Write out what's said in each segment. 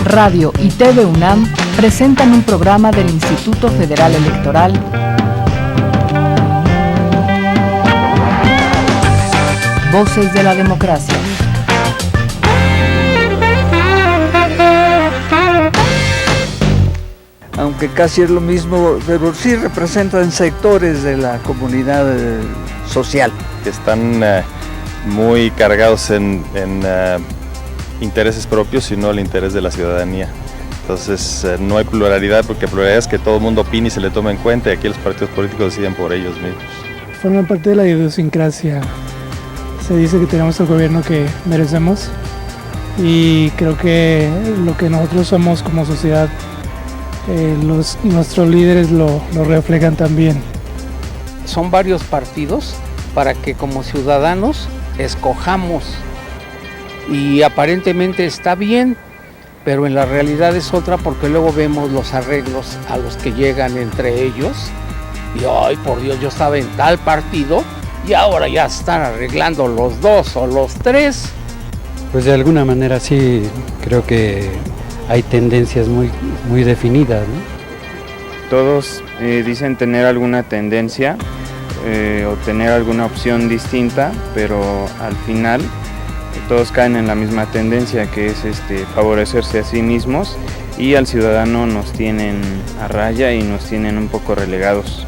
Radio y TV UNAM presentan un programa del Instituto Federal Electoral, Voces de la Democracia. Aunque casi es lo mismo, pero sí representan sectores de la comunidad social. Que están muy cargados en intereses propios y no el interés de la ciudadanía. Entonces no hay pluralidad, porque pluralidad es que todo el mundo opine y se le tome en cuenta, y aquí los partidos políticos deciden por ellos mismos. Forman parte de la idiosincrasia. Se dice que tenemos el gobierno que merecemos, y creo que lo que nosotros somos como sociedad, nuestros líderes lo reflejan también. Son varios partidos para que como ciudadanos escojamos, y aparentemente está bien, pero en la realidad es otra, porque luego vemos los arreglos a los que llegan entre ellos y ¡ay, por Dios! Yo estaba en tal partido y ahora ya están arreglando los dos o los tres. Pues de alguna manera sí, creo que hay tendencias muy definidas, ¿no? Todos dicen tener alguna tendencia o tener alguna opción distinta, pero al final todos caen en la misma tendencia, que es favorecerse a sí mismos, y al ciudadano nos tienen a raya y nos tienen un poco relegados.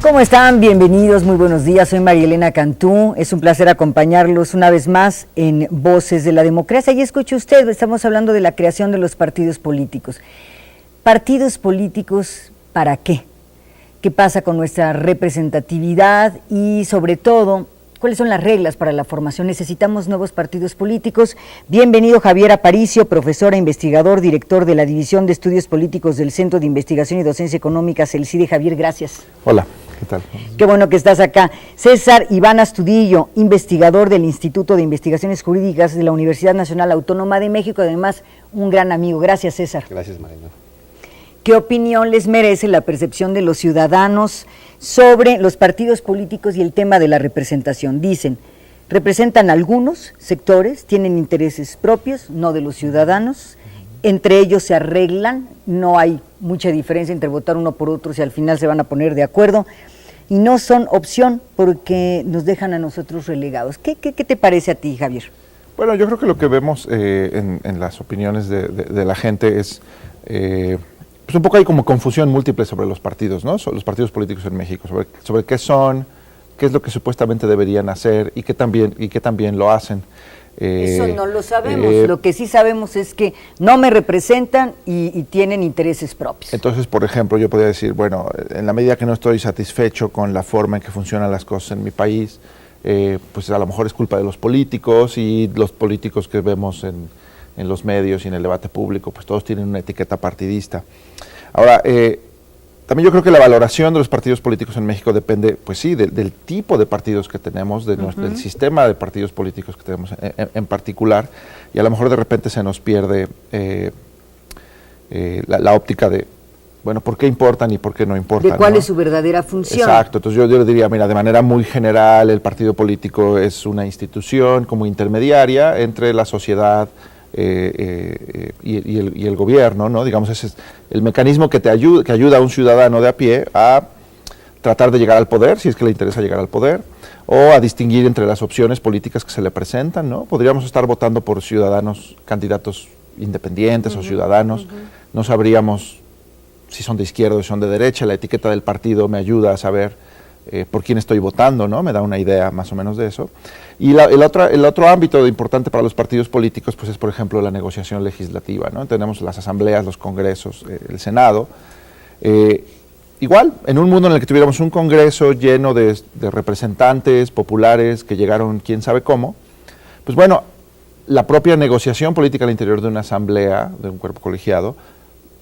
¿Cómo están? Bienvenidos, muy buenos días. Soy María Elena Cantú. Es un placer acompañarlos una vez más en Voces de la Democracia. Y escuche usted, estamos hablando de la creación de los partidos políticos. ¿Partidos políticos para qué? ¿Qué pasa con nuestra representatividad? Y sobre todo, ¿cuáles son las reglas para la formación? ¿Necesitamos nuevos partidos políticos? Bienvenido Javier Aparicio, profesor e investigador, director de la División de Estudios Políticos del Centro de Investigación y Docencia Económica, CELCIDE. Javier, gracias. Hola, ¿qué tal? Qué bueno que estás acá. César Iván Astudillo, investigador del Instituto de Investigaciones Jurídicas de la Universidad Nacional Autónoma de México, además un gran amigo. Gracias, César. Gracias, Marina. ¿Qué opinión les merece la percepción de los ciudadanos sobre los partidos políticos y el tema de la representación? Dicen, representan algunos sectores, tienen intereses propios, no de los ciudadanos, entre ellos se arreglan, no hay mucha diferencia entre votar uno por otro si al final se van a poner de acuerdo, y no son opción porque nos dejan a nosotros relegados. ¿Qué te parece a ti, Javier? Bueno, yo creo que lo que vemos en las opiniones de la gente es... pues un poco hay como confusión múltiple sobre los partidos, ¿no? Sobre los partidos políticos en México, sobre qué son, qué es lo que supuestamente deberían hacer y qué tan bien lo hacen. Eso no lo sabemos, lo que sí sabemos es que no me representan y tienen intereses propios. Entonces, por ejemplo, yo podría decir, bueno, en la medida que no estoy satisfecho con la forma en que funcionan las cosas en mi país, pues a lo mejor es culpa de los políticos, y los políticos que vemos en los medios y en el debate público, pues todos tienen una etiqueta partidista. Ahora, también yo creo que la valoración de los partidos políticos en México depende, pues sí, del tipo de partidos que tenemos, del sistema de partidos políticos que tenemos en particular, y a lo mejor de repente se nos pierde la óptica de, bueno, ¿por qué importan y por qué no importan? ¿De cuál es su verdadera función? Exacto, entonces yo le diría, mira, de manera muy general, el partido político es una institución como intermediaria entre la sociedad y el gobierno, ¿no? Digamos, ese es el mecanismo que ayuda a un ciudadano de a pie a tratar de llegar al poder, si es que le interesa llegar al poder, o a distinguir entre las opciones políticas que se le presentan, ¿no? Podríamos estar votando por ciudadanos, candidatos independientes o ciudadanos, no sabríamos si son de izquierda o si son de derecha, la etiqueta del partido me ayuda a saber por quién estoy votando, ¿no? Me da una idea más o menos de eso. Y el otro ámbito importante para los partidos políticos, pues es, por ejemplo, la negociación legislativa, ¿no? Tenemos las asambleas, los congresos, el Senado. Igual, en un mundo en el que tuviéramos un congreso lleno de representantes populares que llegaron quién sabe cómo, pues bueno, la propia negociación política al interior de una asamblea, de un cuerpo colegiado,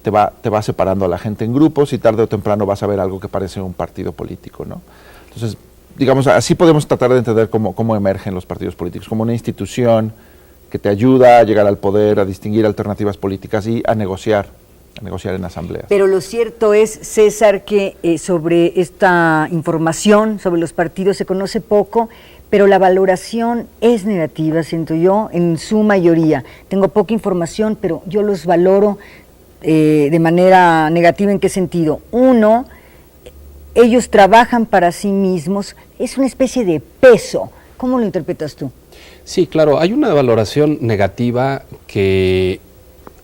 te va separando a la gente en grupos, y tarde o temprano vas a ver algo que parece un partido político, ¿no? Entonces, digamos, así podemos tratar de entender cómo emergen los partidos políticos, como una institución que te ayuda a llegar al poder, a distinguir alternativas políticas y a negociar en asambleas. Pero lo cierto es, César, que sobre esta información, sobre los partidos, se conoce poco, pero la valoración es negativa, siento yo, en su mayoría. Tengo poca información, pero yo los valoro de manera negativa. ¿En qué sentido? Uno, ellos trabajan para sí mismos, es una especie de peso. ¿Cómo lo interpretas tú? Sí, claro, hay una valoración negativa que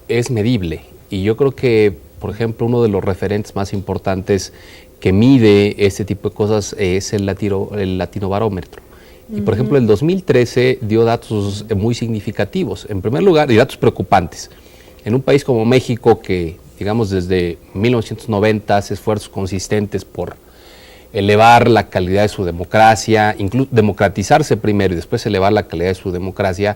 es medible y yo creo que, por ejemplo, uno de los referentes más importantes que mide este tipo de cosas es el Latinobarómetro. Y por ejemplo, el 2013 dio datos muy significativos, en primer lugar, y datos preocupantes. En un país como México, que digamos desde 1990 hace esfuerzos consistentes por elevar la calidad de su democracia, incluso democratizarse primero y después elevar la calidad de su democracia,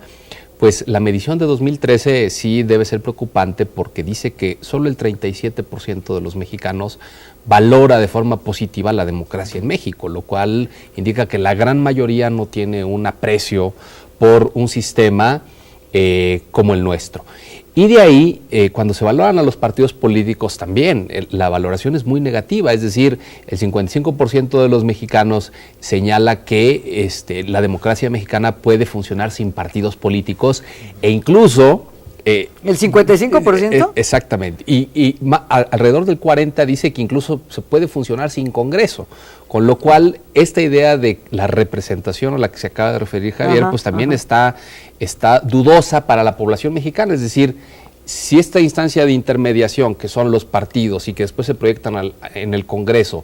pues la medición de 2013 sí debe ser preocupante porque dice que solo el 37% de los mexicanos valora de forma positiva la democracia en México, lo cual indica que la gran mayoría no tiene un aprecio por un sistema como el nuestro. Y de ahí, cuando se valoran a los partidos políticos también, la valoración es muy negativa, es decir, el 55% de los mexicanos señala que la democracia mexicana puede funcionar sin partidos políticos e incluso... ¿El 55%? Exactamente, y alrededor del 40% dice que incluso se puede funcionar sin Congreso, con lo cual esta idea de la representación a la que se acaba de referir Javier, pues también está dudosa para la población mexicana, es decir, si esta instancia de intermediación que son los partidos y que después se proyectan en el Congreso,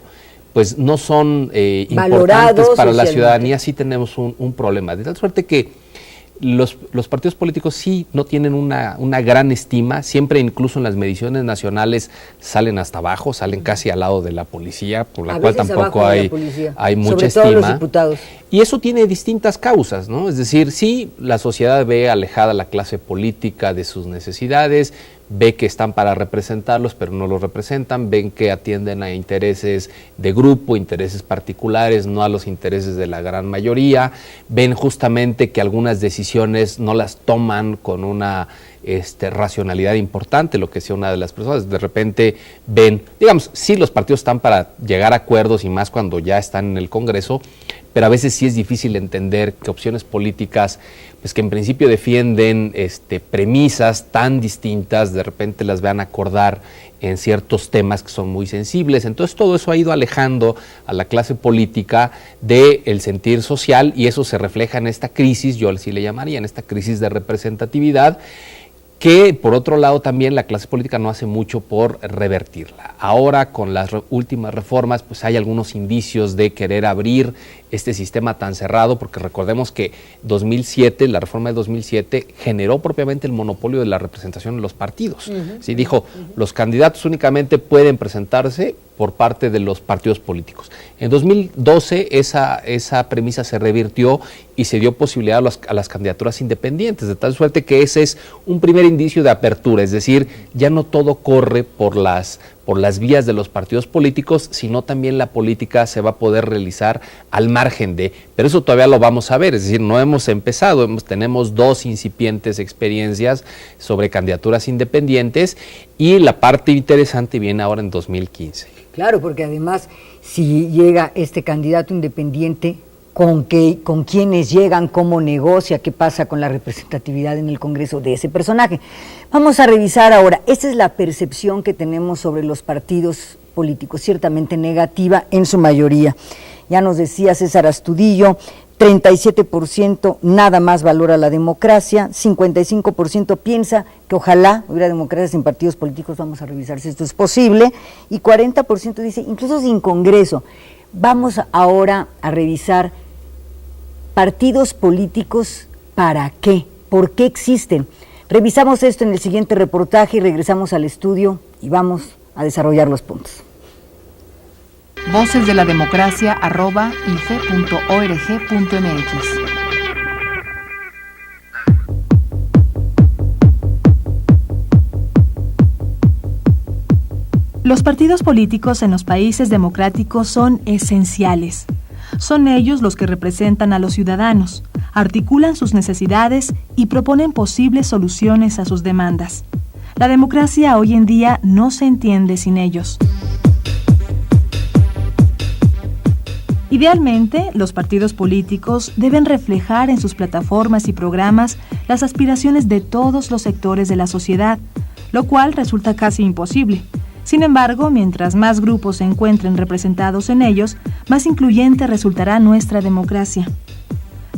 pues no son importantes para la ciudadanía, sí tenemos un problema, de tal suerte que los partidos políticos sí no tienen una gran estima, siempre incluso en las mediciones nacionales salen hasta abajo, salen casi al lado de la policía, por la cual tampoco hay mucha estima. Sobre todo los diputados. Y eso tiene distintas causas, ¿no? Es decir, sí, la sociedad ve alejada a la clase política de sus necesidades, ve que están para representarlos, pero no los representan, ven que atienden a intereses de grupo, intereses particulares, no a los intereses de la gran mayoría, ven justamente que algunas decisiones no las toman con una racionalidad importante, lo que sea una de las personas, de repente ven, digamos, sí los partidos están para llegar a acuerdos y más cuando ya están en el Congreso, pero a veces sí es difícil entender que opciones políticas, pues que en principio defienden premisas tan distintas, de repente las vean acordar en ciertos temas que son muy sensibles. Entonces todo eso ha ido alejando a la clase política del sentir social y eso se refleja en esta crisis, yo así le llamaría, en esta crisis de representatividad, que por otro lado también la clase política no hace mucho por revertirla. Ahora con las últimas reformas pues hay algunos indicios de querer abrir este sistema tan cerrado, porque recordemos que la reforma de 2007 generó propiamente el monopolio de la representación en los partidos. ¿Sí? Dijo, los candidatos únicamente pueden presentarse por parte de los partidos políticos. En 2012 esa premisa se revirtió y se dio posibilidad a las candidaturas independientes, de tal suerte que ese es un primer indicio de apertura, es decir, ya no todo corre por las vías de los partidos políticos, sino también la política se va a poder realizar al margen de, pero eso todavía lo vamos a ver, es decir, no hemos empezado, tenemos 2 incipientes experiencias sobre candidaturas independientes y la parte interesante viene ahora en 2015. Claro, porque además, si llega este candidato independiente, ¿con quiénes llegan? ¿Cómo negocia? ¿Qué pasa con la representatividad en el Congreso de ese personaje? Vamos a revisar ahora. Esta es la percepción que tenemos sobre los partidos políticos, ciertamente negativa en su mayoría. Ya nos decía César Astudillo, 37% nada más valora la democracia, 55% piensa que ojalá hubiera democracia sin partidos políticos, vamos a revisar si esto es posible, y 40% dice incluso sin Congreso. Vamos ahora a revisar partidos políticos, ¿para qué? ¿Por qué existen? Revisamos esto en el siguiente reportaje y regresamos al estudio y vamos a desarrollar los puntos. Voces de la Democracia @ife.org.mx. Los partidos políticos en los países democráticos son esenciales. Son ellos los que representan a los ciudadanos, articulan sus necesidades y proponen posibles soluciones a sus demandas. La democracia hoy en día no se entiende sin ellos. Idealmente, los partidos políticos deben reflejar en sus plataformas y programas las aspiraciones de todos los sectores de la sociedad, lo cual resulta casi imposible. Sin embargo, mientras más grupos se encuentren representados en ellos, más incluyente resultará nuestra democracia.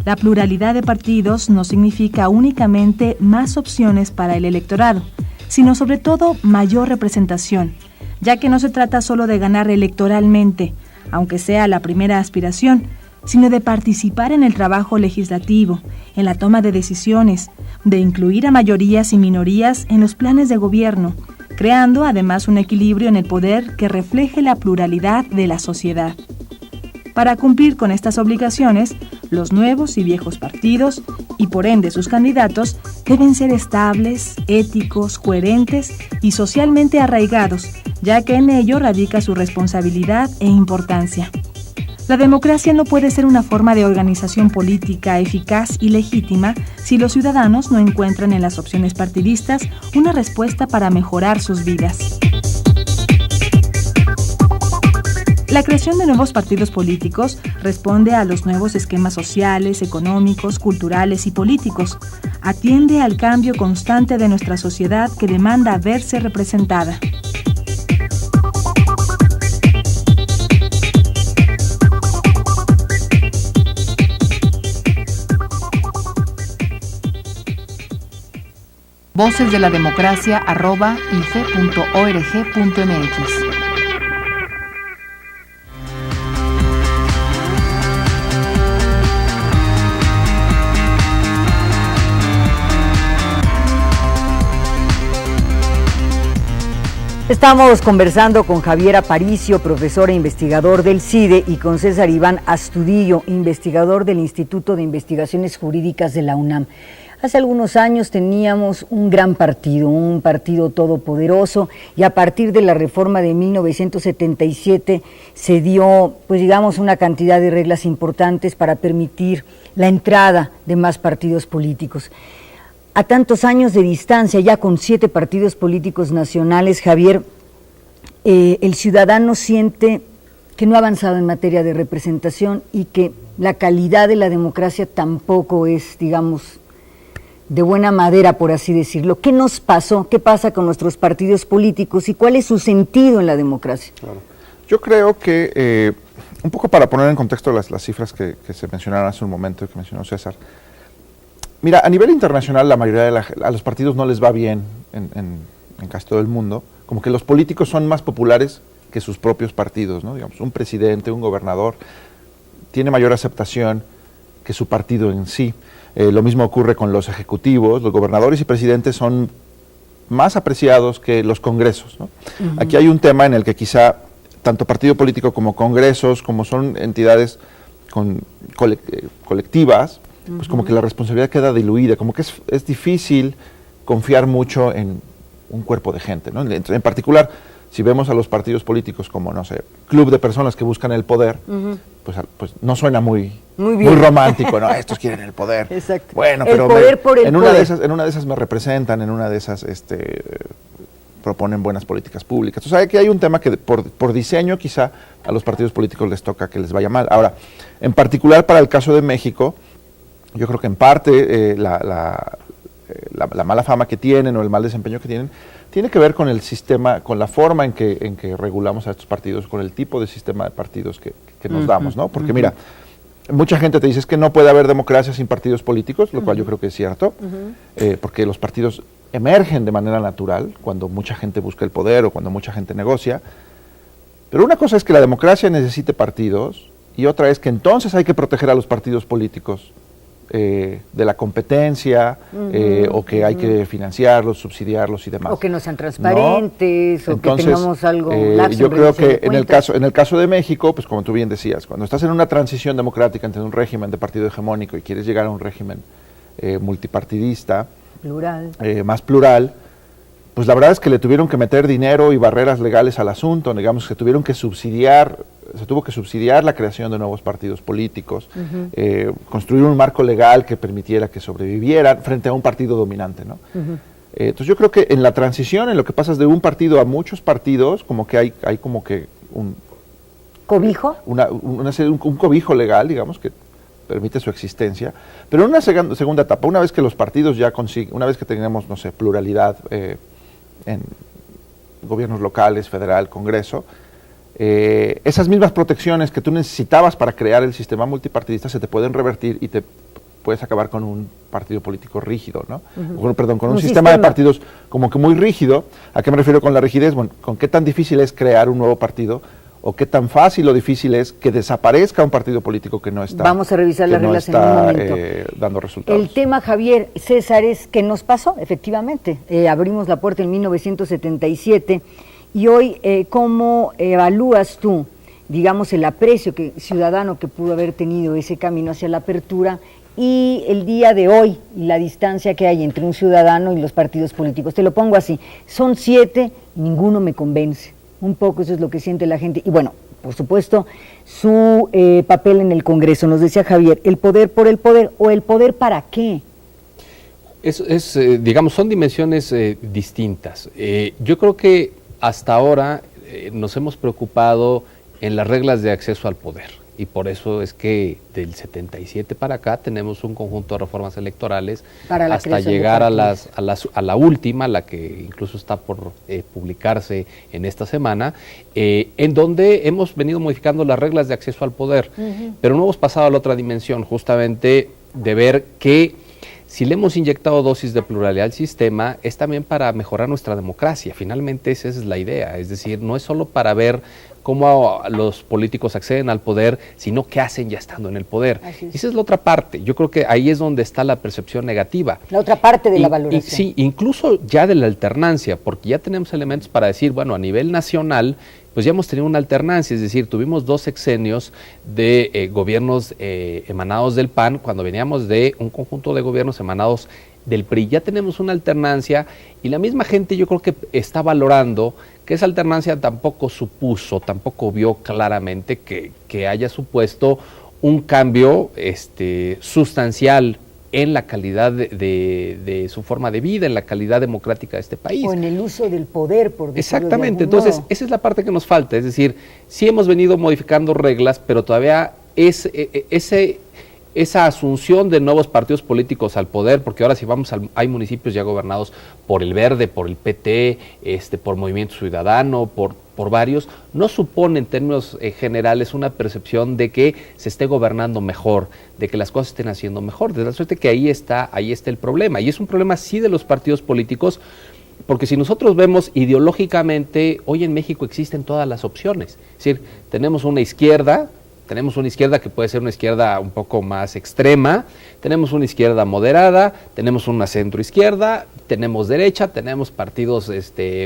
La pluralidad de partidos no significa únicamente más opciones para el electorado, sino sobre todo mayor representación, ya que no se trata solo de ganar electoralmente, aunque sea la primera aspiración, sino de participar en el trabajo legislativo, en la toma de decisiones, de incluir a mayorías y minorías en los planes de gobierno, creando además un equilibrio en el poder que refleje la pluralidad de la sociedad. Para cumplir con estas obligaciones, los nuevos y viejos partidos, y por ende sus candidatos, deben ser estables, éticos, coherentes y socialmente arraigados, ya que en ello radica su responsabilidad e importancia. La democracia no puede ser una forma de organización política eficaz y legítima si los ciudadanos no encuentran en las opciones partidistas una respuesta para mejorar sus vidas. La creación de nuevos partidos políticos responde a los nuevos esquemas sociales, económicos, culturales y políticos. Atiende al cambio constante de nuestra sociedad que demanda verse representada. vocesdelademocracia@ife.org.mx. Estamos conversando con Javier Aparicio, profesor e investigador del CIDE, y con César Iván Astudillo, investigador del Instituto de Investigaciones Jurídicas de la UNAM. Hace algunos años teníamos un gran partido, un partido todopoderoso, y a partir de la reforma de 1977 se dio, pues digamos, una cantidad de reglas importantes para permitir la entrada de más partidos políticos. A tantos años de distancia, ya con 7 partidos políticos nacionales, Javier, el ciudadano siente que no ha avanzado en materia de representación y que la calidad de la democracia tampoco es, digamos, de buena madera, por así decirlo. ¿Qué nos pasó? ¿Qué pasa con nuestros partidos políticos y cuál es su sentido en la democracia? Claro. Yo creo que, un poco para poner en contexto las cifras que se mencionaron hace un momento, que mencionó César. Mira, a nivel internacional la mayoría a los partidos no les va bien en casi todo el mundo, como que los políticos son más populares que sus propios partidos, ¿no? Digamos, un presidente, un gobernador, tiene mayor aceptación que su partido en sí. Lo mismo ocurre con los ejecutivos, los gobernadores y presidentes son más apreciados que los congresos, ¿no? Uh-huh. Aquí hay un tema en el que quizá tanto partido político como congresos, como son entidades colectivas, pues como que la responsabilidad queda diluida, como que es difícil confiar mucho en un cuerpo de gente, ¿no? En particular, si vemos a los partidos políticos como, no sé, club de personas que buscan el poder, uh-huh, pues no suena muy romántico, ¿no? Estos quieren el poder. Exacto. Bueno, el pero poder por el en poder. una de esas me representan, en una de esas proponen buenas políticas públicas. O sea, que hay un tema que por diseño quizá a los partidos políticos les toca que les vaya mal. Ahora, en particular para el caso de México, yo creo que en parte la mala fama que tienen o el mal desempeño que tienen tiene que ver con el sistema, con la forma en que regulamos a estos partidos, con el tipo de sistema de partidos que nos uh-huh, damos, ¿no? Porque uh-huh, mira, mucha gente te dice es que no puede haber democracia sin partidos políticos, lo uh-huh, cual yo creo que es cierto, uh-huh, porque los partidos emergen de manera natural cuando mucha gente busca el poder o cuando mucha gente negocia. Pero una cosa es que la democracia necesite partidos y otra es que entonces hay que proteger a los partidos políticos de la competencia, uh-huh, o que hay que financiarlos, subsidiarlos y demás. O que no sean transparentes, ¿no? O entonces, que tengamos algo yo creo que en el caso de México, pues como tú bien decías, cuando estás en una transición democrática entre un régimen de partido hegemónico y quieres llegar a un régimen multipartidista, plural, más plural, pues la verdad es que le tuvieron que meter dinero y barreras legales al asunto, digamos que tuvieron que subsidiar subsidiar la creación de nuevos partidos políticos, construir un marco legal que permitiera que sobrevivieran frente a un partido dominante, ¿no? Entonces yo creo que en la transición, en lo que pasas de un partido a muchos partidos, como que hay como que un ¿cobijo? Un cobijo legal, digamos, que permite su existencia, pero en una segunda etapa, una vez que los partidos ya consiguen, una vez que tenemos, no sé, pluralidad en gobiernos locales, federal, Congreso, esas mismas protecciones que tú necesitabas para crear el sistema multipartidista se te pueden revertir y te puedes acabar con un partido político rígido, ¿no? Con un sistema de partidos como que muy rígido. ¿A qué me refiero con la rigidez? Bueno, ¿con qué tan difícil es crear un nuevo partido? ¿O qué tan fácil o difícil es que desaparezca un partido político que no está? Vamos a revisar las reglas en un momento. Dando resultados. El tema, Javier, César, es ¿qué nos pasó? Efectivamente, abrimos la puerta en 1977 y hoy, ¿cómo evalúas tú, digamos, el aprecio ciudadano que pudo haber tenido ese camino hacia la apertura y el día de hoy, la distancia que hay entre un ciudadano y los partidos políticos? Te lo pongo así, son 7, ninguno me convence. Un poco eso es lo que siente la gente. Y bueno, por supuesto, su papel en el Congreso. Nos decía Javier, ¿el poder por el poder o el poder para qué? Digamos, son dimensiones distintas. Yo creo que hasta ahora nos hemos preocupado en las reglas de acceso al poder. Y por eso es que del 77 para acá tenemos un conjunto de reformas electorales hasta llegar a la última, la que incluso está por publicarse en esta semana, en donde hemos venido modificando las reglas de acceso al poder, pero no hemos pasado a la otra dimensión, justamente de ver que si le hemos inyectado dosis de pluralidad al sistema, es también para mejorar nuestra democracia. Finalmente esa es la idea, es decir, no es solo para ver cómo los políticos acceden al poder, sino qué hacen ya estando en el poder. Esa es la otra parte. Yo creo que ahí es donde está la percepción negativa. La otra parte de la valoración. Sí, incluso ya de la alternancia, porque ya tenemos elementos para decir, bueno, a nivel nacional, pues ya hemos tenido una alternancia, es decir, tuvimos 2 sexenios de gobiernos emanados del PAN, cuando veníamos de un conjunto de gobiernos emanados del PRI. Ya tenemos una alternancia y la misma gente yo creo que está valorando que esa alternancia tampoco vio claramente que haya supuesto un cambio sustancial en la calidad de su forma de vida, en la calidad democrática de este país. O en el uso del poder, por decirlo Exactamente, de algún entonces modo. esa es la parte que nos falta, es decir, sí hemos venido modificando reglas, pero todavía esa asunción de nuevos partidos políticos al poder, porque ahora si vamos hay municipios ya gobernados por el Verde, por el PT, por Movimiento Ciudadano, por varios, no supone en términos generales una percepción de que se esté gobernando mejor, de que las cosas estén haciendo mejor, de la suerte que ahí está el problema, y es un problema sí de los partidos políticos, porque si nosotros vemos ideológicamente, hoy en México existen todas las opciones, es decir, tenemos una izquierda que puede ser una izquierda un poco más extrema, tenemos una izquierda moderada, tenemos una centroizquierda, tenemos derecha, tenemos partidos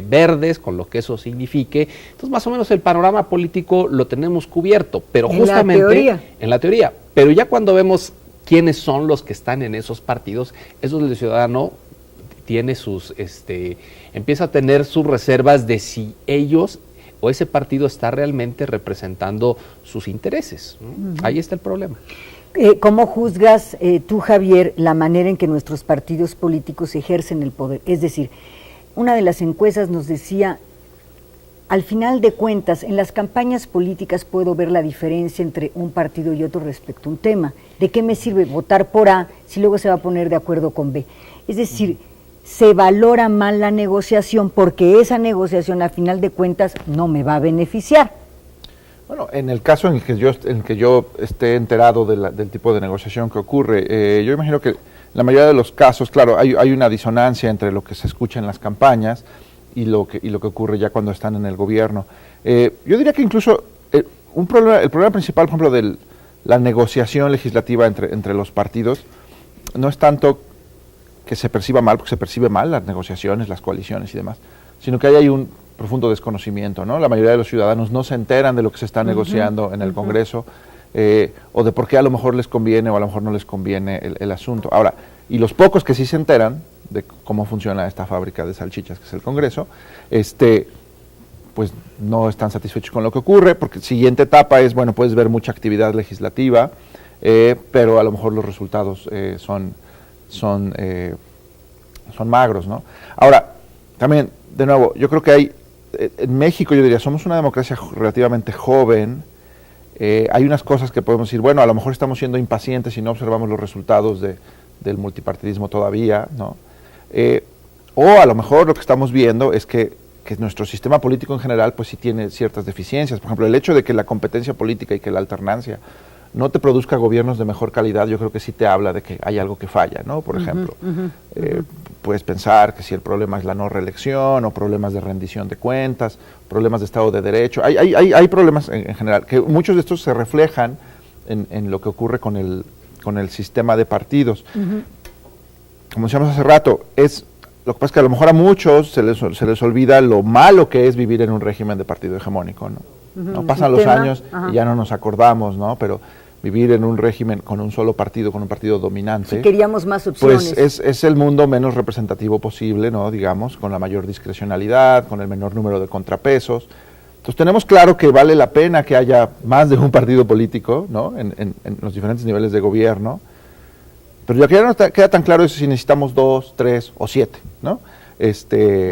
verdes, con lo que eso signifique. Entonces, más o menos el panorama político lo tenemos cubierto, pero justamente en la teoría. Pero ya cuando vemos quiénes son los que están en esos partidos, eso el ciudadano tiene empieza a tener sus reservas de si ellos o ese partido está realmente representando sus intereses, ¿no? Ahí está el problema. ¿Cómo juzgas tú, Javier, la manera en que nuestros partidos políticos ejercen el poder? Es decir, una de las encuestas nos decía, al final de cuentas, en las campañas políticas puedo ver la diferencia entre un partido y otro respecto a un tema. ¿De qué me sirve votar por A si luego se va a poner de acuerdo con B? Es decir, se valora mal la negociación porque esa negociación a final de cuentas no me va a beneficiar. Bueno, en el caso en el que yo esté enterado del tipo de negociación que ocurre, yo imagino que en la mayoría de los casos, claro, hay una disonancia entre lo que se escucha en las campañas y lo que ocurre ya cuando están en el gobierno. Yo diría que incluso el problema principal, por ejemplo, de la negociación legislativa entre los partidos, no es tanto que se perciba mal, porque se percibe mal las negociaciones, las coaliciones y demás, sino que hay un profundo desconocimiento, ¿no? La mayoría de los ciudadanos no se enteran de lo que se está negociando en el Congreso, o de por qué a lo mejor les conviene o a lo mejor no les conviene el asunto. Ahora, y los pocos que sí se enteran de cómo funciona esta fábrica de salchichas que es el Congreso, pues no están satisfechos con lo que ocurre, porque siguiente etapa es, bueno, puedes ver mucha actividad legislativa, pero a lo mejor los resultados son magros, ¿no? Ahora, también, de nuevo, yo creo que hay, en México yo diría, somos una democracia relativamente joven, hay unas cosas que podemos decir, bueno, a lo mejor estamos siendo impacientes y no observamos los resultados del multipartidismo todavía, ¿no? O a lo mejor lo que estamos viendo es que nuestro sistema político en general pues sí tiene ciertas deficiencias. Por ejemplo, el hecho de que la competencia política y que la alternancia no te produzca gobiernos de mejor calidad, yo creo que sí te habla de que hay algo que falla, ¿no? Por ejemplo, puedes pensar que si el problema es la no reelección o problemas de rendición de cuentas, problemas de Estado de Derecho, hay problemas en general, que muchos de estos se reflejan en lo que ocurre con el sistema de partidos. Como decíamos hace rato, lo que pasa es que a lo mejor a muchos se les olvida lo malo que es vivir en un régimen de partido hegemónico, ¿no? No pasan los años y ya no nos acordamos, ¿no? Pero vivir en un régimen con un solo partido, con un partido dominante. Si queríamos más opciones. Pues es el mundo menos representativo posible, ¿no? Digamos, con la mayor discrecionalidad, con el menor número de contrapesos. Entonces tenemos claro que vale la pena que haya más de un partido político, ¿no? En los diferentes niveles de gobierno. Pero ya que ya no queda tan claro si necesitamos 2, 3 o 7, ¿no? Es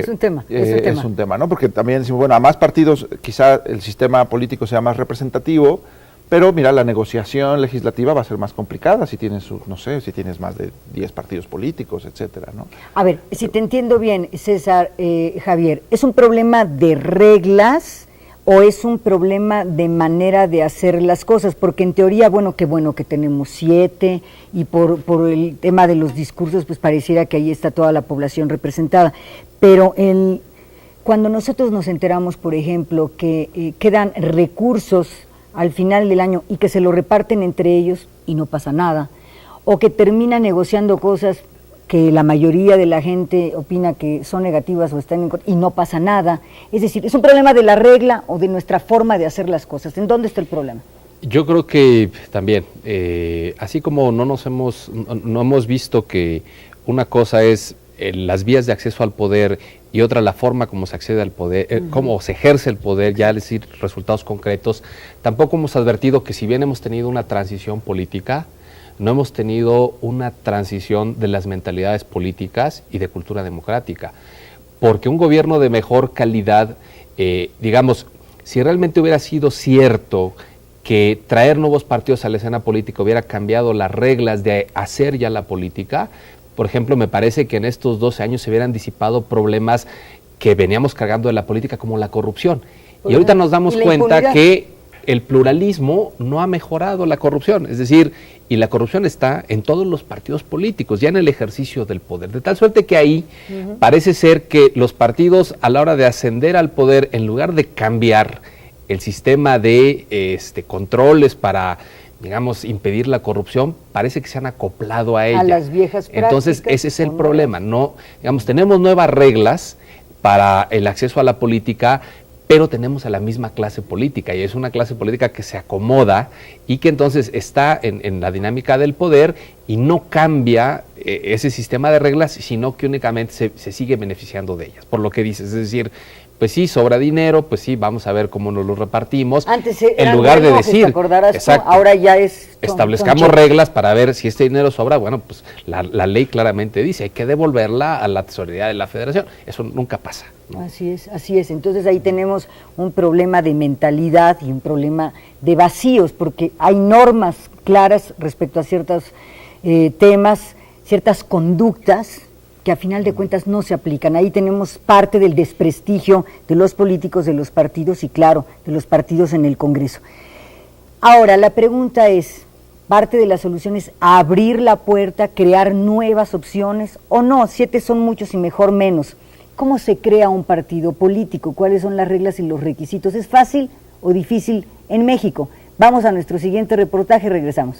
un tema. Es un tema, ¿no? Porque también decimos, bueno, a más partidos quizá el sistema político sea más representativo, pero mira, la negociación legislativa va a ser más complicada si tienes, no sé, si tienes más de 10 partidos políticos, etcétera, ¿no? A ver, si te entiendo bien, César, Javier, ¿es un problema de reglas o es un problema de manera de hacer las cosas? Porque en teoría, bueno que tenemos 7 y por el tema de los discursos, pues pareciera que ahí está toda la población representada. Pero cuando nosotros nos enteramos, por ejemplo, que quedan recursos al final del año y que se lo reparten entre ellos y no pasa nada, o que terminan negociando cosas que la mayoría de la gente opina que son negativas o están en contra, y no pasa nada. Es decir, ¿es un problema de la regla o de nuestra forma de hacer las cosas? ¿En dónde está el problema? Yo creo que también, así como no hemos visto que una cosa es las vías de acceso al poder y otra la forma como se accede al poder, cómo se ejerce el poder, ya es decir, resultados concretos, tampoco hemos advertido que si bien hemos tenido una transición política, no hemos tenido una transición de las mentalidades políticas y de cultura democrática, porque un gobierno de mejor calidad, digamos, si realmente hubiera sido cierto que traer nuevos partidos a la escena política hubiera cambiado las reglas de hacer ya la política, por ejemplo, me parece que en estos 12 años se hubieran disipado problemas que veníamos cargando de la política, como la corrupción. Y ahorita nos damos cuenta que el pluralismo no ha mejorado la corrupción, es decir, y la corrupción está en todos los partidos políticos, ya en el ejercicio del poder, de tal suerte que ahí parece ser que los partidos a la hora de ascender al poder, en lugar de cambiar el sistema de controles para, digamos, impedir la corrupción, parece que se han acoplado a ella. A las viejas prácticas. Entonces, ese es el problema, no, digamos, tenemos nuevas reglas para el acceso a la política, pero tenemos a la misma clase política, y es una clase política que se acomoda y que entonces está en la dinámica del poder y no cambia ese sistema de reglas, sino que únicamente se sigue beneficiando de ellas, por lo que dices, es decir, pues sí, sobra dinero, pues sí, vamos a ver cómo nos lo repartimos. Antes en lugar de decir, exacto, ahora ya establezcamos reglas para ver si este dinero sobra, bueno, pues la ley claramente dice, hay que devolverla a la tesorería de la Federación. Eso nunca pasa, ¿no? Así es. Entonces ahí tenemos un problema de mentalidad y un problema de vacíos, porque hay normas claras respecto a ciertos temas, ciertas conductas que a final de cuentas no se aplican. Ahí tenemos parte del desprestigio de los políticos, de los partidos y, claro, de los partidos en el Congreso. Ahora, la pregunta es, ¿parte de la solución es abrir la puerta, crear nuevas opciones o no? 7 son muchos y mejor menos. ¿Cómo se crea un partido político? ¿Cuáles son las reglas y los requisitos? ¿Es fácil o difícil en México? Vamos a nuestro siguiente reportaje y regresamos.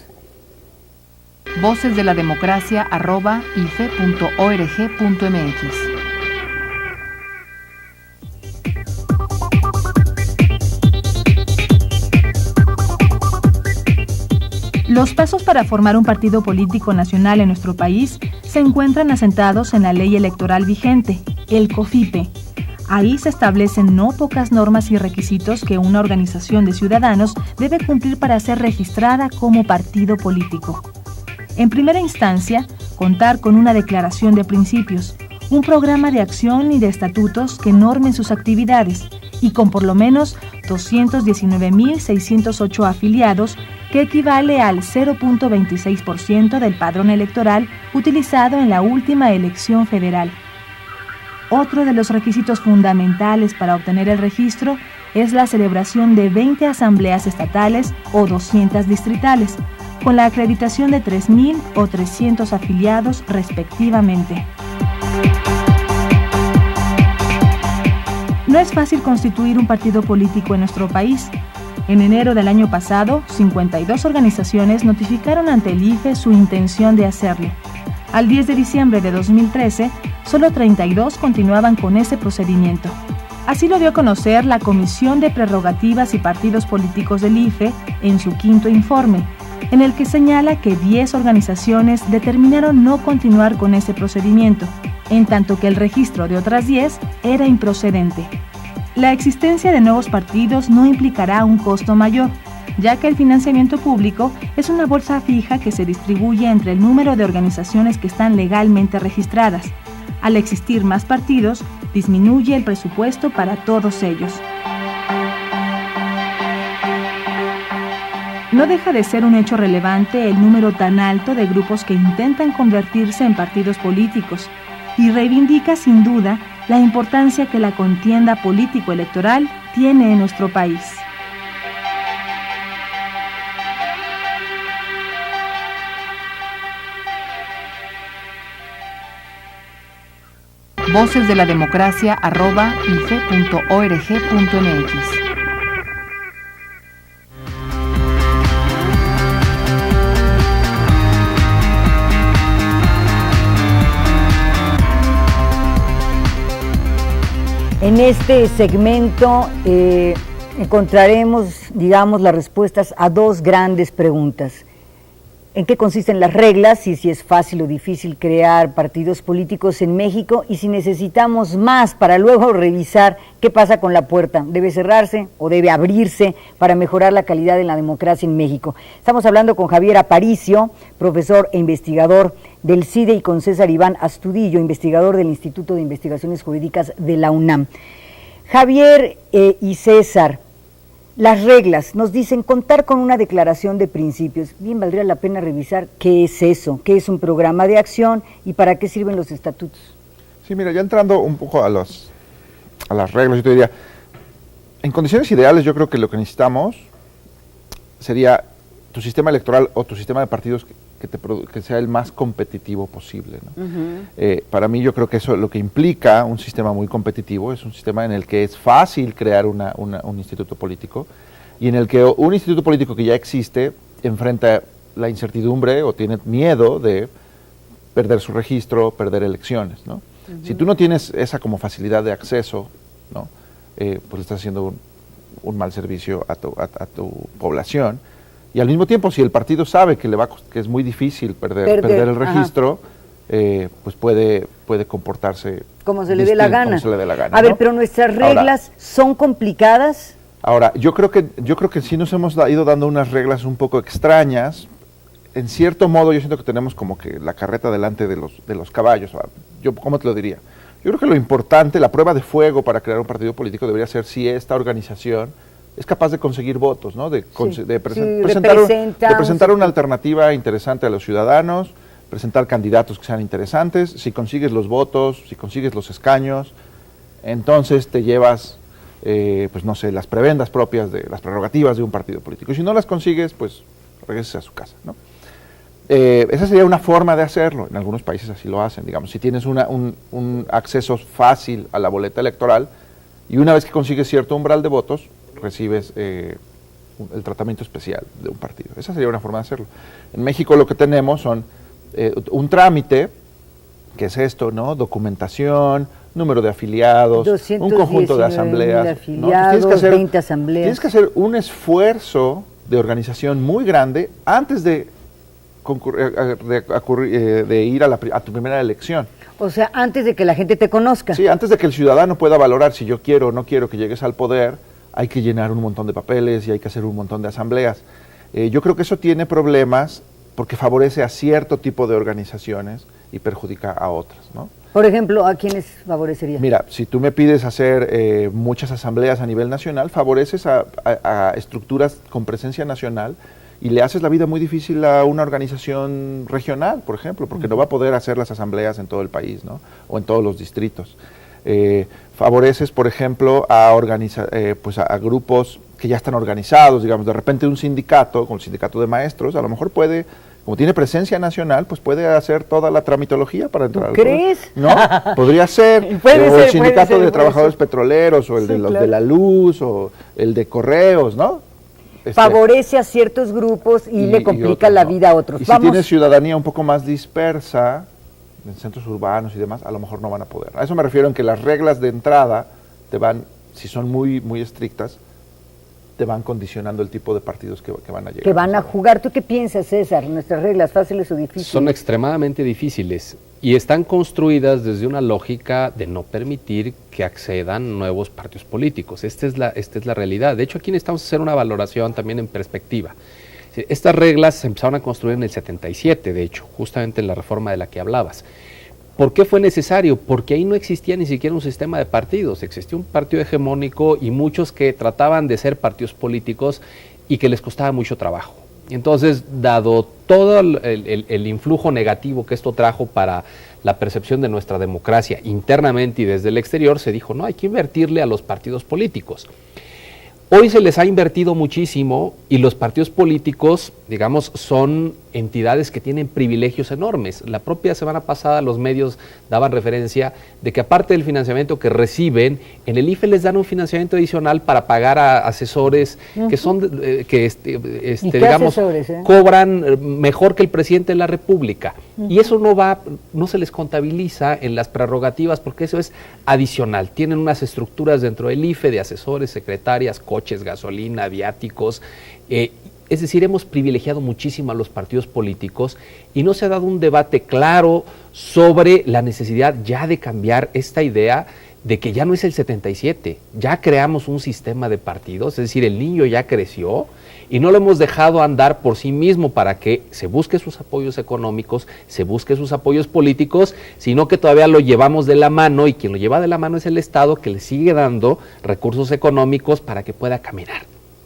vocesdelademocracia@ife.org.mx. Los pasos para formar un partido político nacional en nuestro país se encuentran asentados en la ley electoral vigente, el COFIPE. Ahí se establecen no pocas normas y requisitos que una organización de ciudadanos debe cumplir para ser registrada como partido político. En primera instancia, contar con una declaración de principios, un programa de acción y de estatutos que normen sus actividades, y con por lo menos 219.608 afiliados, que equivale al 0.26% del padrón electoral utilizado en la última elección federal. Otro de los requisitos fundamentales para obtener el registro es la celebración de 20 asambleas estatales o 200 distritales, con la acreditación de 3.000 o 300 afiliados respectivamente. No es fácil constituir un partido político en nuestro país. En enero del año pasado, 52 organizaciones notificaron ante el IFE su intención de hacerlo. Al 10 de diciembre de 2013, solo 32 continuaban con ese procedimiento. Así lo dio a conocer la Comisión de Prerrogativas y Partidos Políticos del IFE en su quinto informe, en el que señala que 10 organizaciones determinaron no continuar con ese procedimiento, en tanto que el registro de otras 10 era improcedente. La existencia de nuevos partidos no implicará un costo mayor, ya que el financiamiento público es una bolsa fija que se distribuye entre el número de organizaciones que están legalmente registradas. Al existir más partidos, disminuye el presupuesto para todos ellos. No deja de ser un hecho relevante el número tan alto de grupos que intentan convertirse en partidos políticos, y reivindica sin duda la importancia que la contienda político-electoral tiene en nuestro país. Voces de la Democracia @ife.org.mx. En este segmento encontraremos, digamos, las respuestas a dos grandes preguntas. ¿En qué consisten las reglas y si es fácil o difícil crear partidos políticos en México? Y si necesitamos más para luego revisar qué pasa con la puerta. ¿Debe cerrarse o debe abrirse para mejorar la calidad de la democracia en México? Estamos hablando con Javier Aparicio, profesor e investigador del CIDE, y con César Iván Astudillo, investigador del Instituto de Investigaciones Jurídicas de la UNAM. Javier y César, las reglas nos dicen contar con una declaración de principios. Bien, valdría la pena revisar qué es eso, qué es un programa de acción y para qué sirven los estatutos. Sí, mira, ya entrando un poco a las reglas, yo te diría, en condiciones ideales yo creo que lo que necesitamos sería tu sistema electoral o tu sistema de partidos que sea el más competitivo posible, ¿no? Para mí yo creo que eso lo que implica un sistema muy competitivo es un sistema en el que es fácil crear un instituto político y en el que un instituto político que ya existe enfrenta la incertidumbre o tiene miedo de perder su registro, perder elecciones, ¿no? Si tú no tienes esa como facilidad de acceso, ¿no? Pues le estás haciendo un mal servicio a tu población. Y al mismo tiempo, si el partido sabe que que es muy difícil perder el registro, pues puede comportarse como se le dé la gana. A ver, ¿no? pero nuestras reglas son complicadas. Ahora, yo creo que sí nos hemos ido dando unas reglas un poco extrañas. En cierto modo, yo siento que tenemos como que la carreta delante de los caballos. ¿Cómo te lo diría? Yo creo que lo importante, la prueba de fuego para crear un partido político debería ser si esta organización es capaz de conseguir votos, ¿no? De presentar una alternativa interesante a los ciudadanos, presentar candidatos que sean interesantes. Si consigues los votos, si consigues los escaños, entonces te llevas, pues no sé, las prebendas propias de las prerrogativas de un partido político. Y si no las consigues, pues regreses a su casa, ¿no? Esa sería una forma de hacerlo. En algunos países así lo hacen, digamos. Si tienes un acceso fácil a la boleta electoral y una vez que consigues cierto umbral de votos, recibes el tratamiento especial de un partido. Esa sería una forma de hacerlo. En México lo que tenemos son un trámite, que es esto, ¿no? Documentación, número de afiliados, un conjunto de asambleas. Afiliados, ¿no? 20 asambleas. Tienes que hacer un esfuerzo de organización muy grande antes de ir a tu primera elección. O sea, antes de que la gente te conozca. Sí, antes de que el ciudadano pueda valorar si yo quiero o no quiero que llegues al poder, hay que llenar un montón de papeles y hay que hacer un montón de asambleas. Yo creo que eso tiene problemas porque favorece a cierto tipo de organizaciones y perjudica a otras, ¿no? Por ejemplo, ¿a quiénes favorecería? Mira, si tú me pides hacer muchas asambleas a nivel nacional, favoreces a estructuras con presencia nacional y le haces la vida muy difícil a una organización regional, por ejemplo, porque no va a poder hacer las asambleas en todo el país, ¿no? O en todos los distritos. Favoreces, por ejemplo, a grupos que ya están organizados, digamos, de repente un sindicato, como el sindicato de maestros, a lo mejor puede, como tiene presencia nacional, pues puede hacer toda la tramitología para entrar. ¿Tú crees? ¿No? Podría ser. O el sindicato de trabajadores petroleros, o el de los de la luz, o el de correos, ¿no? Favorece a ciertos grupos y le complica la vida a otros. Y si tienes ciudadanía un poco más dispersa, en centros urbanos y demás, a lo mejor no van a poder. A eso me refiero en que las reglas de entrada te van, si son muy, muy estrictas, te van condicionando el tipo de partidos que van a llegar. Que van a jugar. ¿Tú qué piensas, César? ¿Nuestras reglas fáciles o difíciles? Son extremadamente difíciles y están construidas desde una lógica de no permitir que accedan nuevos partidos políticos. Esta es la realidad. De hecho, aquí necesitamos hacer una valoración también en perspectiva. Estas reglas se empezaron a construir en el 77, de hecho, justamente en la reforma de la que hablabas. ¿Por qué fue necesario? Porque ahí no existía ni siquiera un sistema de partidos, existía un partido hegemónico y muchos que trataban de ser partidos políticos y que les costaba mucho trabajo. Entonces, dado todo el influjo negativo que esto trajo para la percepción de nuestra democracia internamente y desde el exterior, se dijo, no, hay que invertirle a los partidos políticos. Hoy se les ha invertido muchísimo y los partidos políticos, digamos, son entidades que tienen privilegios enormes. La propia semana pasada los medios daban referencia de que aparte del financiamiento que reciben, en el IFE les dan un financiamiento adicional para pagar a asesores que son, digamos, cobran mejor que el presidente de la República. Y eso no se les contabiliza en las prerrogativas porque eso es adicional. Tienen unas estructuras dentro del IFE de asesores, secretarias, coches, gasolina, viáticos. Es decir, hemos privilegiado muchísimo a los partidos políticos y no se ha dado un debate claro sobre la necesidad ya de cambiar esta idea de que ya no es el 77, ya creamos un sistema de partidos, es decir, el niño ya creció y no lo hemos dejado andar por sí mismo para que se busque sus apoyos económicos, se busque sus apoyos políticos, sino que todavía lo llevamos de la mano y quien lo lleva de la mano es el Estado que le sigue dando recursos económicos para que pueda caminar.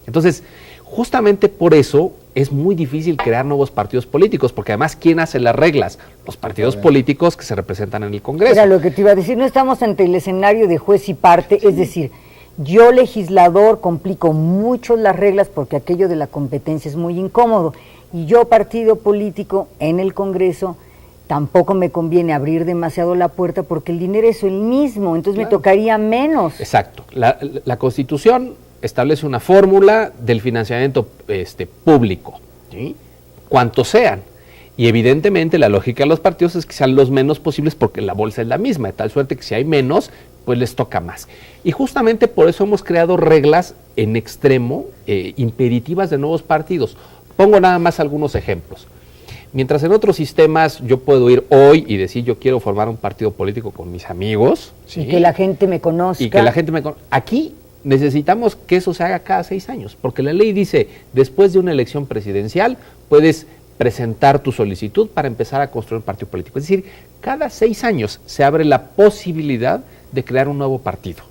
Entonces, justamente por eso es muy difícil crear nuevos partidos políticos, porque además, ¿quién hace las reglas? Los partidos políticos que se representan en el Congreso. Era lo que te iba a decir, no estamos ante el escenario de juez y parte, es decir, yo legislador complico mucho las reglas porque aquello de la competencia es muy incómodo, y yo partido político en el Congreso tampoco me conviene abrir demasiado la puerta porque el dinero es el mismo, entonces me tocaría menos. Exacto, la Constitución establece una fórmula del financiamiento público, ¿sí? Cuantos sean. Y evidentemente la lógica de los partidos es que sean los menos posibles porque la bolsa es la misma, de tal suerte que si hay menos, pues les toca más. Y justamente por eso hemos creado reglas en extremo, impeditivas de nuevos partidos. Pongo nada más algunos ejemplos. Mientras en otros sistemas yo puedo ir hoy y decir yo quiero formar un partido político con mis amigos. ¿Sí? Y que la gente me conozca. Y que la gente me conozca. Aquí necesitamos que eso se haga cada 6 años, porque la ley dice, después de una elección presidencial, puedes presentar tu solicitud para empezar a construir un partido político. Es decir, cada 6 años se abre la posibilidad de crear un nuevo partido.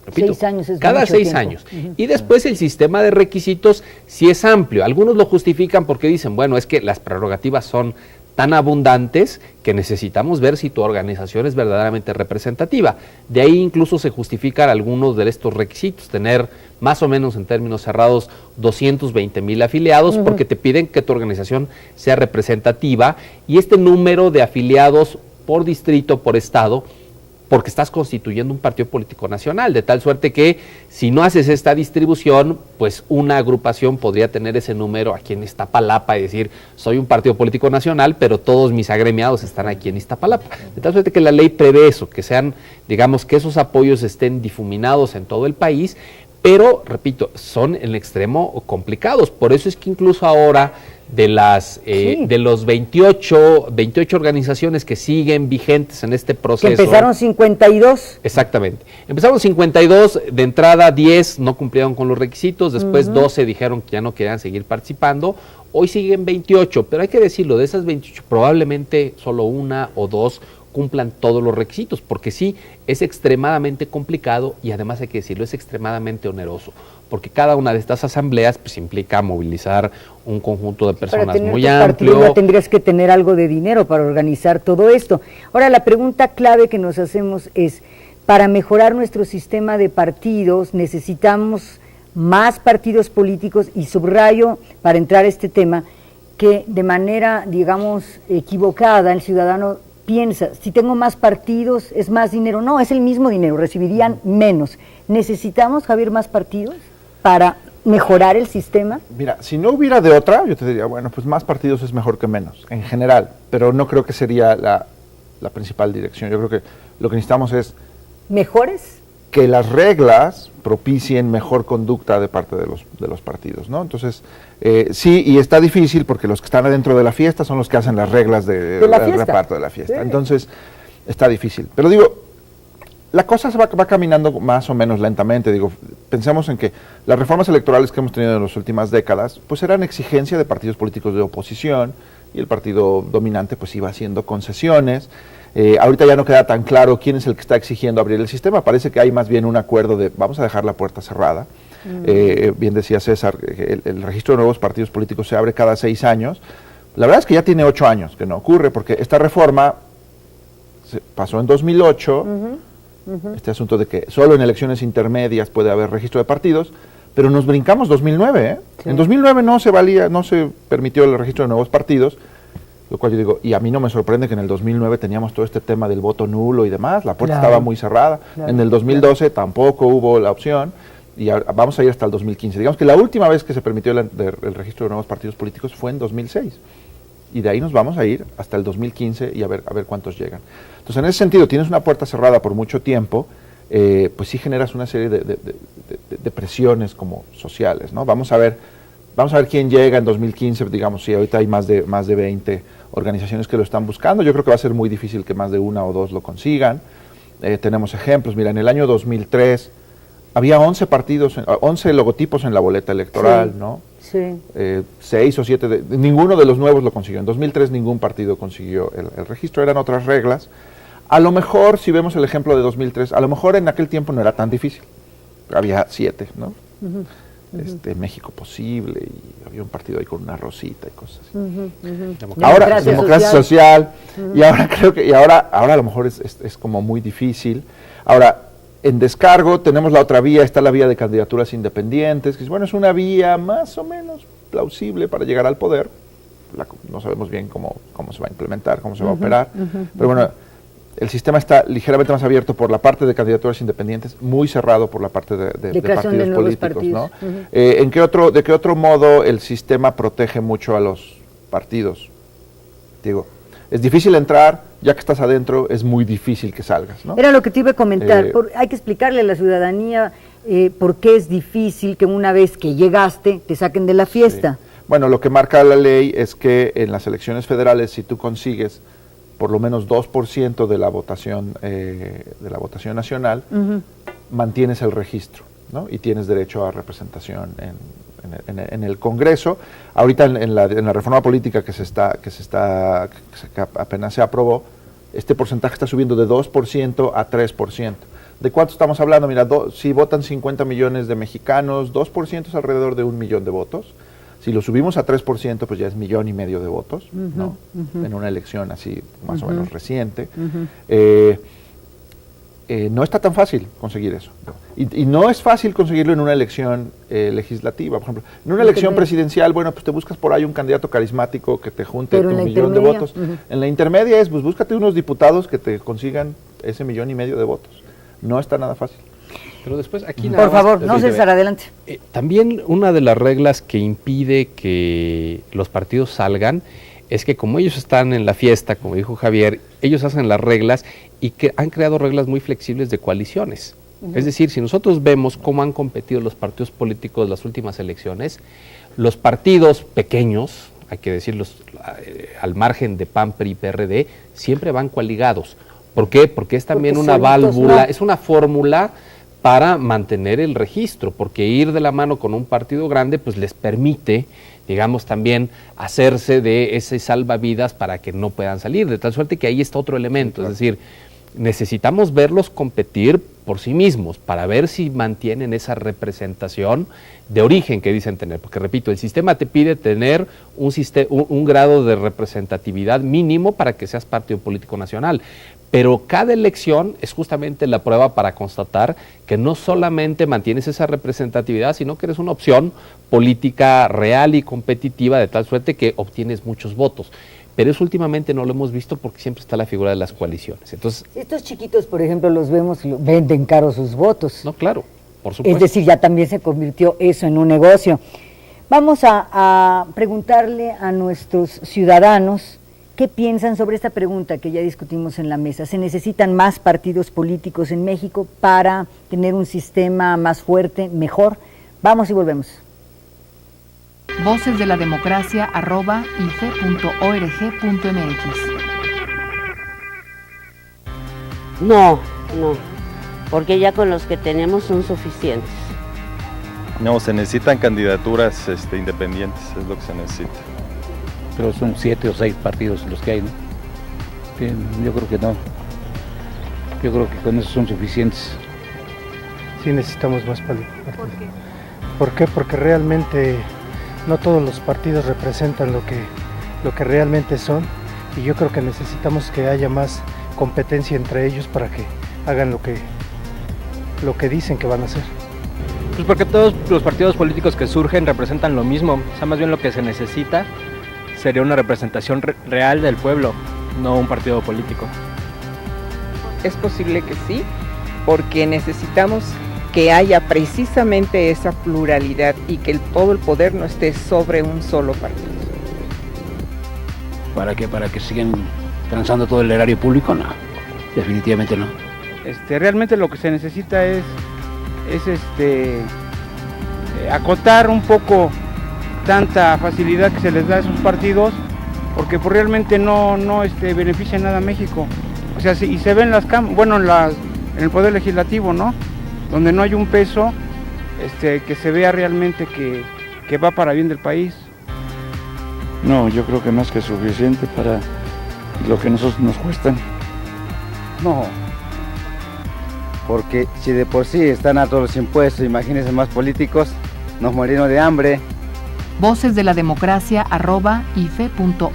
Repito, 6 años es cada mucho 6 tiempo. años. Y después el sistema de requisitos sí es amplio. Algunos lo justifican porque dicen, bueno, es que las prerrogativas son tan abundantes que necesitamos ver si tu organización es verdaderamente representativa. De ahí incluso se justifican algunos de estos requisitos, tener más o menos en términos cerrados 220,000 afiliados, porque te piden que tu organización sea representativa y este número de afiliados por distrito, por estado, porque estás constituyendo un partido político nacional, de tal suerte que si no haces esta distribución, pues una agrupación podría tener ese número aquí en Iztapalapa y decir, soy un partido político nacional, pero todos mis agremiados están aquí en Iztapalapa. De tal suerte que la ley prevé eso, que sean, digamos, que esos apoyos estén difuminados en todo el país, pero, repito, son en extremo complicados. Por eso es que incluso ahora, de los 28 organizaciones que siguen vigentes en este proceso. Que empezaron 52. Exactamente. Empezaron 52, de entrada 10 no cumplieron con los requisitos, después 12 dijeron que ya no querían seguir participando, hoy siguen 28, pero hay que decirlo, de esas 28 probablemente solo una o dos cumplan todos los requisitos, porque sí, es extremadamente complicado y además hay que decirlo, es extremadamente oneroso, porque cada una de estas asambleas pues implica movilizar un conjunto de personas muy amplio. Ya tendrías que tener algo de dinero para organizar todo esto. Ahora, la pregunta clave que nos hacemos es, para mejorar nuestro sistema de partidos, necesitamos más partidos políticos, y subrayo, para entrar a este tema, que de manera, digamos, equivocada, el ciudadano piensa, si tengo más partidos, es más dinero. No, es el mismo dinero, recibirían menos. ¿Necesitamos, Javier, más partidos para mejorar el sistema? Mira, si no hubiera de otra, yo te diría, bueno, pues más partidos es mejor que menos, en general, pero no creo que sería la principal dirección. Yo creo que lo que necesitamos es... ¿Mejores? Que las reglas propicien mejor conducta de parte de los partidos, ¿no? Entonces, sí, y está difícil porque los que están adentro de la fiesta son los que hacen las reglas del reparto de la fiesta. Sí. Entonces, está difícil. Pero digo, la cosa va caminando más o menos lentamente. Digo, pensemos en que las reformas electorales que hemos tenido en las últimas décadas, pues eran exigencia de partidos políticos de oposición, y el partido dominante pues iba haciendo concesiones. Ahorita ya no queda tan claro quién es el que está exigiendo abrir el sistema. Parece que hay más bien un acuerdo de vamos a dejar la puerta cerrada. Bien decía César, el registro de nuevos partidos políticos se abre cada 6 años. La verdad es que ya tiene 8 años que no ocurre, porque esta reforma pasó en 2008, este asunto de que solo en elecciones intermedias puede haber registro de partidos, pero nos brincamos 2009. Sí. En 2009 no se permitió el registro de nuevos partidos, lo cual yo digo, y a mí no me sorprende que en el 2009 teníamos todo este tema del voto nulo y demás, la puerta estaba muy cerrada. En el 2012 tampoco hubo la opción, y vamos a ir hasta el 2015. Digamos que la última vez que se permitió el registro de nuevos partidos políticos fue en 2006, y de ahí nos vamos a ir hasta el 2015 y a ver cuántos llegan. Entonces, en ese sentido, tienes una puerta cerrada por mucho tiempo, pues sí generas una serie de presiones como sociales, ¿no? Vamos a ver quién llega en 2015, digamos, si ahorita hay más de 20 organizaciones que lo están buscando. Yo creo que va a ser muy difícil que más de 1 o 2 lo consigan. Tenemos ejemplos. Mira, en el año 2003 había 11 logotipos en la boleta electoral, sí, ¿no? Sí. 6 o 7, ninguno de los nuevos lo consiguió. En 2003 ningún partido consiguió el registro, eran otras reglas. A lo mejor, si vemos el ejemplo de 2003, a lo mejor en aquel tiempo no era tan difícil. Había 7, ¿no? México Posible, y había un partido ahí con una rosita y cosas así. Ahora, democracia social, y ahora creo que, ahora a lo mejor es como muy difícil. Ahora, en descargo tenemos la otra vía, está la vía de candidaturas independientes, que es una vía más o menos plausible para llegar al poder. No sabemos bien cómo se va a implementar, cómo se va a operar, pero bueno, el sistema está ligeramente más abierto por la parte de candidaturas independientes, muy cerrado por la parte de partidos políticos, ¿no? ¿De qué otro modo el sistema protege mucho a los partidos? Digo, es difícil entrar, ya que estás adentro, es muy difícil que salgas, ¿no? Era lo que te iba a comentar. Hay que explicarle a la ciudadanía por qué es difícil que una vez que llegaste te saquen de la fiesta. Sí. Bueno, lo que marca la ley es que en las elecciones federales, si tú consigues por lo menos 2% de la votación nacional, mantienes el registro, ¿no? Y tienes derecho a representación en el Congreso. Ahorita en la reforma política que apenas se aprobó, este porcentaje está subiendo de 2% a 3%. ¿De cuánto estamos hablando? Mira, si votan 50 millones de mexicanos, 2% es alrededor de 1 millón de votos. Si lo subimos a 3%, pues ya es 1,5 millones de votos, ¿no? En una elección así más o menos reciente. No está tan fácil conseguir eso. Y no es fácil conseguirlo en una elección legislativa. Por ejemplo, en una elección presidencial, bueno, pues te buscas por ahí un candidato carismático que te junte tu 1 millón de votos. En la intermedia pues búscate unos diputados que te consigan ese 1,5 millones de votos. No está nada fácil. Pero después aquí por favor, no, César, adelante. También una de las reglas que impide que los partidos salgan es que como ellos están en la fiesta, como dijo Javier, ellos hacen las reglas y que han creado reglas muy flexibles de coaliciones. Es decir, si nosotros vemos cómo han competido los partidos políticos en las últimas elecciones, los partidos pequeños, hay que decirlo, al margen de PAN, PRI, PRD, siempre van coaligados. ¿Por qué? Porque es también una válvula, es una fórmula para mantener el registro, porque ir de la mano con un partido grande pues les permite, digamos, también hacerse de ese salvavidas para que no puedan salir, de tal suerte que ahí está otro elemento, es decir, necesitamos verlos competir por sí mismos para ver si mantienen esa representación de origen que dicen tener, porque repito, el sistema te pide tener un grado de representatividad mínimo para que seas partido político nacional, pero cada elección es justamente la prueba para constatar que no solamente mantienes esa representatividad, sino que eres una opción política real y competitiva de tal suerte que obtienes muchos votos. Pero eso últimamente no lo hemos visto porque siempre está la figura de las coaliciones. Entonces, estos chiquitos, por ejemplo, los vemos, venden caros sus votos. No, claro, por supuesto. Es decir, ya también se convirtió eso en un negocio. Vamos a preguntarle a nuestros ciudadanos qué piensan sobre esta pregunta que ya discutimos en la mesa. ¿Se necesitan más partidos políticos en México para tener un sistema más fuerte, mejor? Vamos y volvemos. Voces de la Democracia @ife.org.mx. No, porque ya con los que tenemos son suficientes. No, se necesitan candidaturas independientes, es lo que se necesita. Pero son 7 o 6 partidos los que hay, ¿no? Yo creo que no. Yo creo que con eso son suficientes. Sí, necesitamos más partidos. ¿Por qué? Porque realmente no todos los partidos representan lo que realmente son, y yo creo que necesitamos que haya más competencia entre ellos para que hagan lo que dicen que van a hacer. Pues porque todos los partidos políticos que surgen representan lo mismo, o sea, más bien lo que se necesita sería una representación real del pueblo, no un partido político. Es posible que sí, porque necesitamos que haya precisamente esa pluralidad y que todo el poder no esté sobre un solo partido. ¿Para qué? ¿Para que sigan transando todo el erario público? No, definitivamente no. Realmente lo que se necesita es acotar un poco tanta facilidad que se les da a esos partidos, porque pues realmente no beneficia nada a México. O sea, y se ve en las en el Poder Legislativo, ¿no? Donde no hay un peso que se vea realmente que va para bien del país. No, yo creo que más que suficiente para lo que nosotros nos cuestan. No, porque si de por sí están a todos los impuestos, imagínense más políticos, nos morimos de hambre. Voces de la Democracia @ife.org.mx.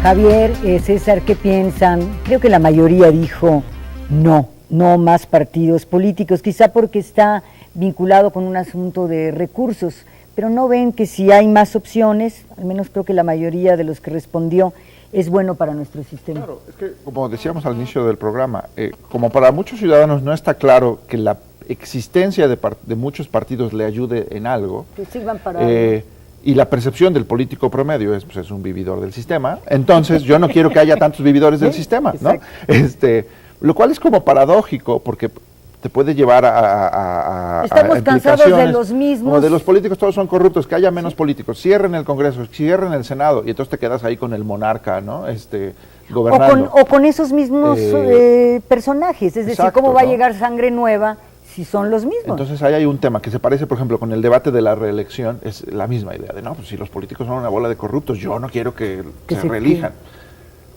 Javier, César, ¿qué piensan? Creo que la mayoría dijo no más partidos políticos, quizá porque está vinculado con un asunto de recursos, pero no ven que si hay más opciones, al menos creo que la mayoría de los que respondió, es bueno para nuestro sistema. Claro, es que como decíamos al inicio del programa, como para muchos ciudadanos no está claro que la existencia de muchos partidos le ayude en algo, que sirvan para algo. Y la percepción del político promedio es un vividor del sistema, entonces yo no quiero que haya tantos vividores del sistema, ¿no? Lo cual es como paradójico, porque te puede llevar a estamos cansados de los mismos. Como de los políticos todos son corruptos, que haya menos políticos, cierren el Congreso, cierren el Senado, y entonces te quedas ahí con el monarca, ¿no? Gobernando. O con esos mismos personajes, es decir, ¿cómo va a llegar sangre nueva si son los mismos? Entonces ahí hay un tema que se parece, por ejemplo, con el debate de la reelección, es la misma idea de, no, pues si los políticos son una bola de corruptos, yo no quiero que se reelijan.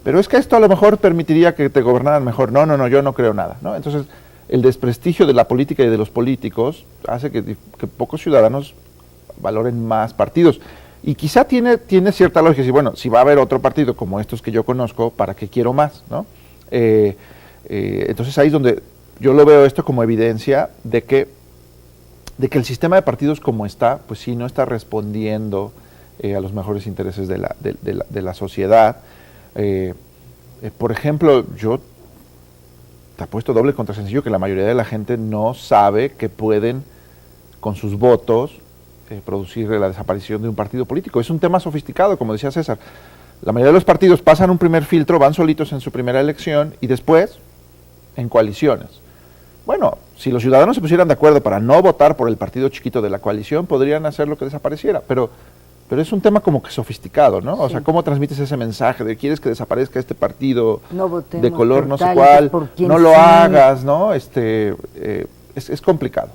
Pero es que esto a lo mejor permitiría que te gobernaran mejor. No, yo no creo nada, ¿no? Entonces, el desprestigio de la política y de los políticos hace que pocos ciudadanos valoren más partidos. Y quizá tiene cierta lógica, si va a haber otro partido como estos que yo conozco, ¿para qué quiero más, no? Entonces ahí es donde yo lo veo esto como evidencia de que el sistema de partidos como está, pues sí, no está respondiendo a los mejores intereses de la sociedad. Por ejemplo, yo te apuesto doble contra sencillo que la mayoría de la gente no sabe que pueden, con sus votos, producir la desaparición de un partido político. Es un tema sofisticado, como decía César. La mayoría de los partidos pasan un primer filtro, van solitos en su primera elección y después en coaliciones. Bueno, si los ciudadanos se pusieran de acuerdo para no votar por el partido chiquito de la coalición, podrían hacer lo que desapareciera, pero es un tema como que sofisticado, ¿no? Sí. O sea, ¿cómo transmites ese mensaje de quieres que desaparezca este partido de color no sé cuál? No lo hagas, ¿no? Es complicado.